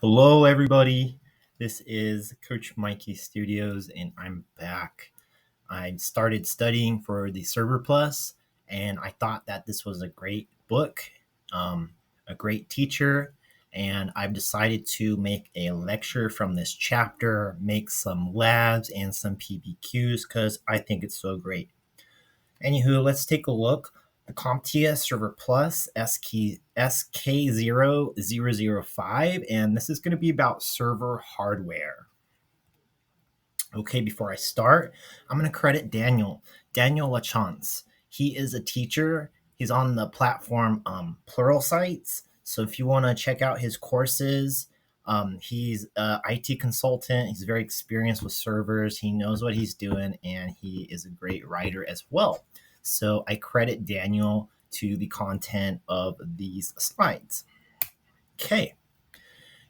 Hello, everybody. This is Coach Mikey Studios, and I'm back. I started studying for the Server Plus, and I thought that this was a great book, um, a great teacher, and I've decided to make a lecture from this chapter, make some labs and some PBQs because I think it's so great. Anywho, let's take a look. The CompTIA Server Plus SK0 and this is going to be about server hardware. Okay, before I start, I'm going to credit Daniel Lachance. He is a teacher. He's on the platform Pluralsight. So if you want to check out his courses, he's an IT consultant. He's very experienced with servers. He knows what he's doing, and he is a great writer as well. So I credit Daniel to the content of these slides. Okay.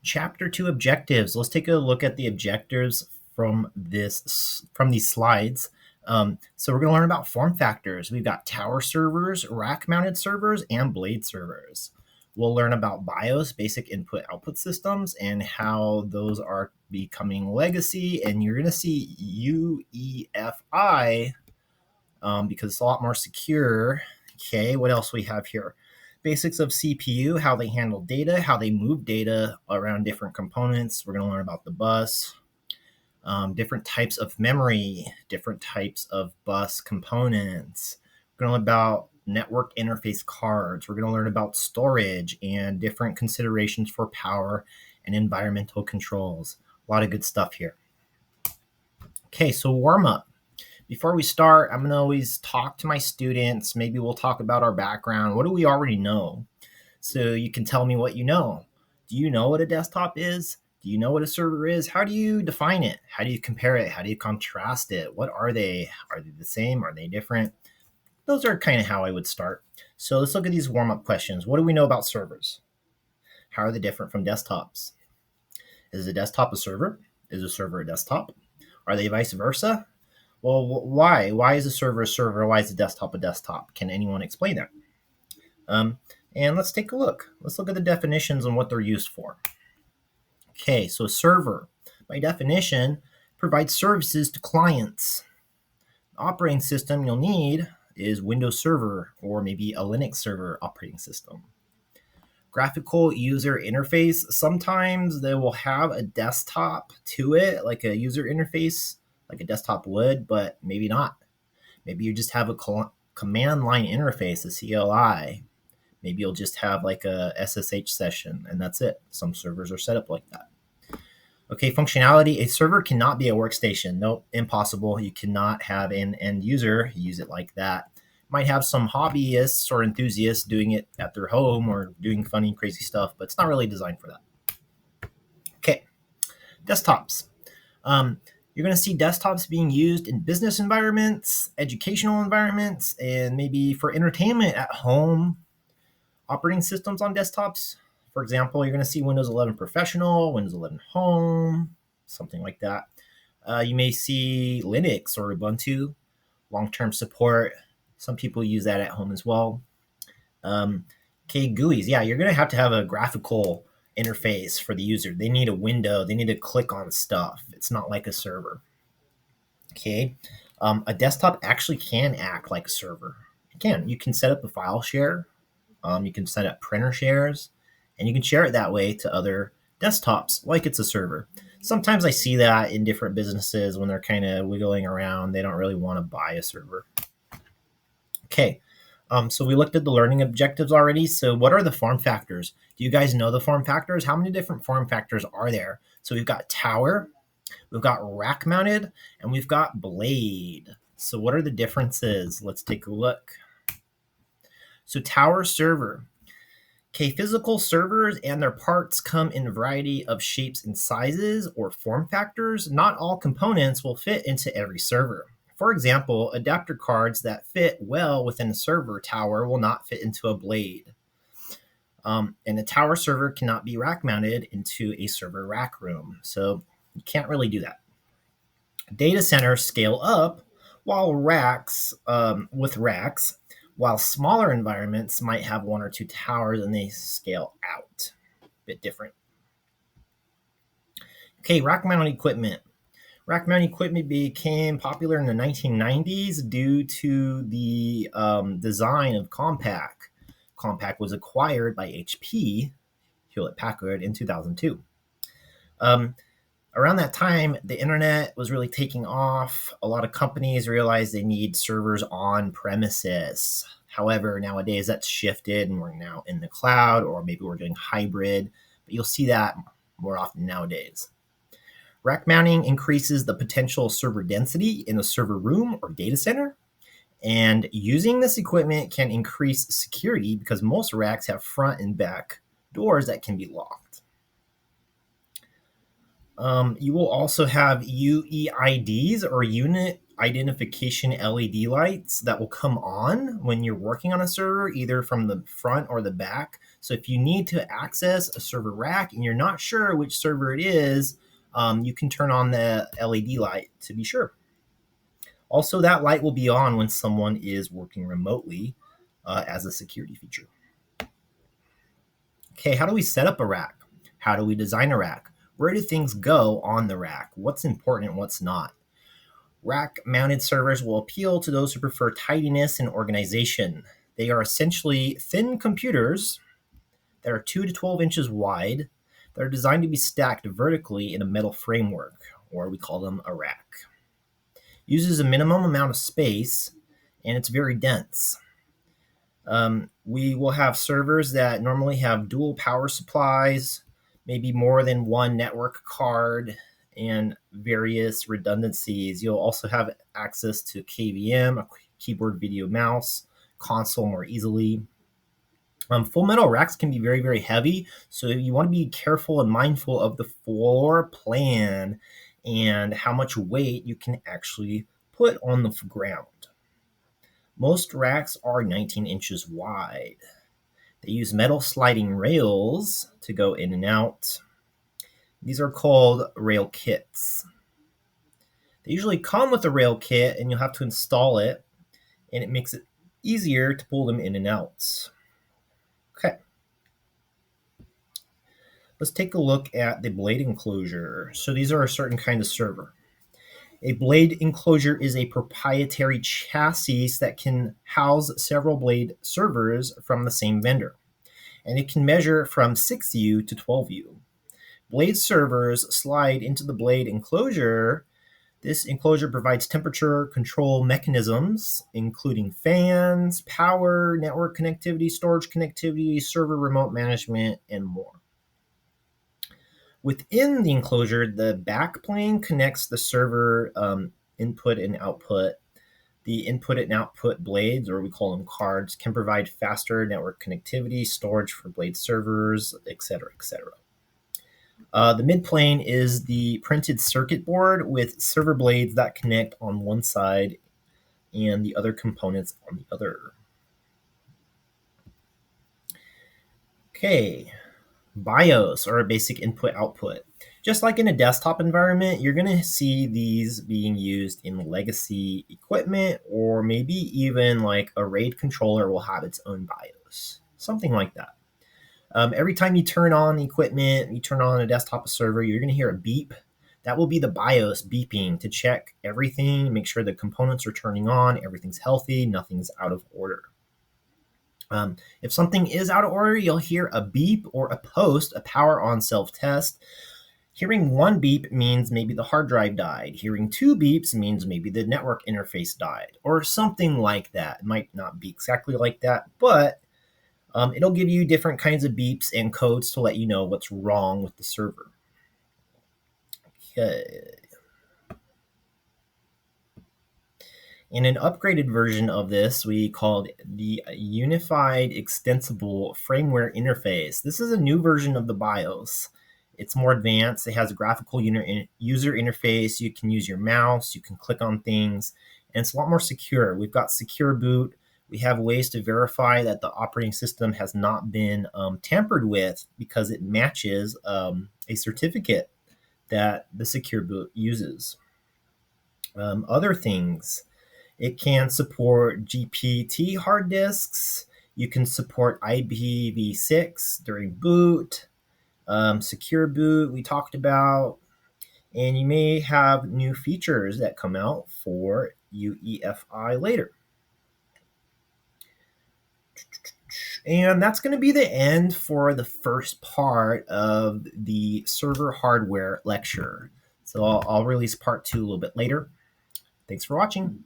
Chapter 2 objectives. Let's take a look at the objectives from these slides. So we're going to learn about form factors. We've got tower servers, rack-mounted servers, and blade servers. We'll learn about BIOS, basic input-output systems, and how those are becoming legacy. And you're going to see UEFI because it's a lot more secure. Okay, what else we have here? Basics of CPU, how they handle data, how they move data around different components. We're going to learn about the bus, different types of memory, different types of bus components. We're going to learn about network interface cards. We're going to learn about storage and different considerations for power and environmental controls. A lot of good stuff here. Okay, so warm up. Before we start, I'm going to always talk to my students. Maybe we'll talk about our background. What do we already know? So you can tell me what you know. Do you know what a desktop is? Do you know what a server is? How do you define it? How do you compare it? How do you contrast it? What are they? Are they the same? Are they different? Those are kind of how I would start. So let's look at these warm-up questions. What do we know about servers? How are they different from desktops? Is a desktop a server? Is a server a desktop? Are they vice versa? Well, why? Why is a server a server? Why is a desktop a desktop? Can anyone explain that? And let's take a look. Let's look at the definitions and what they're used for. Okay, so a server, by definition, provides services to clients. The operating system you'll need is Windows Server or maybe a Linux server operating system. Graphical user interface, sometimes they will have a desktop to it, like a user interface, like a desktop would, but maybe not. Maybe you just have a command line interface, a CLI. Maybe you'll just have like a SSH session, and that's it. Some servers are set up like that. Okay, functionality. A server cannot be a workstation. Nope, impossible. You cannot have an end user use it like that. Might have some hobbyists or enthusiasts doing it at their home or doing funny, crazy stuff, but it's not really designed for that. Okay, desktops. You're going to see desktops being used in business environments, educational environments, and maybe for entertainment at home. Operating systems on desktops. For example, you're going to see Windows 11 Professional, Windows 11 Home, something like that. You may see Linux or Ubuntu, long-term support. Some people use that at home as well. Okay, GUIs. Yeah, you're going to have a graphical interface for the user. They need a window. They need to click on stuff. It's not like a server. Okay, a desktop actually can act like a server. It can. You can set up a file share. You can set up printer shares, and you can share it that way to other desktops like it's a server. Sometimes I see that in different businesses when they're kind of wiggling around. They don't really want to buy a server. Okay, so we looked at the learning objectives already. So what are the form factors? Do you guys know the form factors? How many different form factors are there? So we've got tower, we've got rack mounted, and we've got blade. So what are the differences? Let's take a look. So tower server. Okay, physical servers and their parts come in a variety of shapes and sizes or form factors. Not all components will fit into every server. For example, adapter cards that fit well within a server tower will not fit into a blade. And a tower server cannot be rack mounted into a server rack room. So you can't really do that. Data centers scale up while with racks, while smaller environments might have one or two towers and they scale out. A bit different. Okay, rack mounted equipment. Rack mounted equipment became popular in the 1990s due to the design of Compaq. Compaq was acquired by HP, Hewlett Packard, in 2002. Um, Around that time, the internet was really taking off. A lot of companies realized they need servers on premises. However, nowadays that's shifted and we're now in the cloud, or maybe we're doing hybrid, but you'll see that more often nowadays. Rack mounting increases the potential server density in a server room or data center. And using this equipment can increase security because most racks have front and back doors that can be locked. You will also have UEIDs, or unit identification LED lights, that will come on when you're working on a server, either from the front or the back. So if you need to access a server rack and you're not sure which server it is, you can turn on the LED light to be sure. Also, that light will be on when someone is working remotely as a security feature. Okay, how do we set up a rack? How do we design a rack? Where do things go on the rack? What's important and what's not? Rack-mounted servers will appeal to those who prefer tidiness and organization. They are essentially thin computers that are 2 to 12 inches wide that are designed to be stacked vertically in a metal framework, or we call them a rack. Uses a minimum amount of space, and it's very dense. We will have servers that normally have dual power supplies, maybe more than one network card, and various redundancies. You'll also have access to KVM, a keyboard, video, mouse, console more easily. Full metal racks can be very, very heavy, so you want to be careful and mindful of the floor plan and how much weight you can actually put on the ground. Most racks are 19 inches wide. They use metal sliding rails to go in and out. These are called rail kits. They usually come with a rail kit, and you'll have to install it, and it makes it easier to pull them in and out. Okay. Let's take a look at the blade enclosure. So these are a certain kind of server. A blade enclosure is a proprietary chassis that can house several blade servers from the same vendor, and it can measure from 6U to 12U. Blade servers slide into the blade enclosure. This enclosure provides temperature control mechanisms, including fans, power, network connectivity, storage connectivity, server remote management, and more. Within the enclosure, the backplane connects the server input and output. The input and output blades, or we call them cards, can provide faster network connectivity, storage for blade servers, etc., etc. The midplane is the printed circuit board with server blades that connect on one side and the other components on the other. Okay. BIOS, or a basic input output. Just like in a desktop environment, you're going to see these being used in legacy equipment, or maybe even like a RAID controller will have its own BIOS, something like that. Every time you turn on the equipment, you turn on a desktop server, you're going to hear a beep. That will be the BIOS beeping to check everything, make sure the components are turning on, everything's healthy, nothing's out of order. If something is out of order, you'll hear a beep or a post, a power on self-test. Hearing one beep means maybe the hard drive died. Hearing two beeps means maybe the network interface died, or something like that. It might not be exactly like that, but it'll give you different kinds of beeps and codes to let you know what's wrong with the server. Okay. In an upgraded version of this, we called the Unified Extensible Firmware Interface. This is a new version of the BIOS. It's more advanced. It has a graphical user interface. You can use your mouse. You can click on things. And it's a lot more secure. We've got secure boot. We have ways to verify that the operating system has not been tampered with because it matches a certificate that the secure boot uses. Other things. It can support GPT hard disks. You can support IPv6 during boot. Secure boot we talked about. and you may have new features that come out for UEFI later. And that's going to be the end for the first part of the server hardware lecture. So I'll release part 2 a little bit later. Thanks for watching.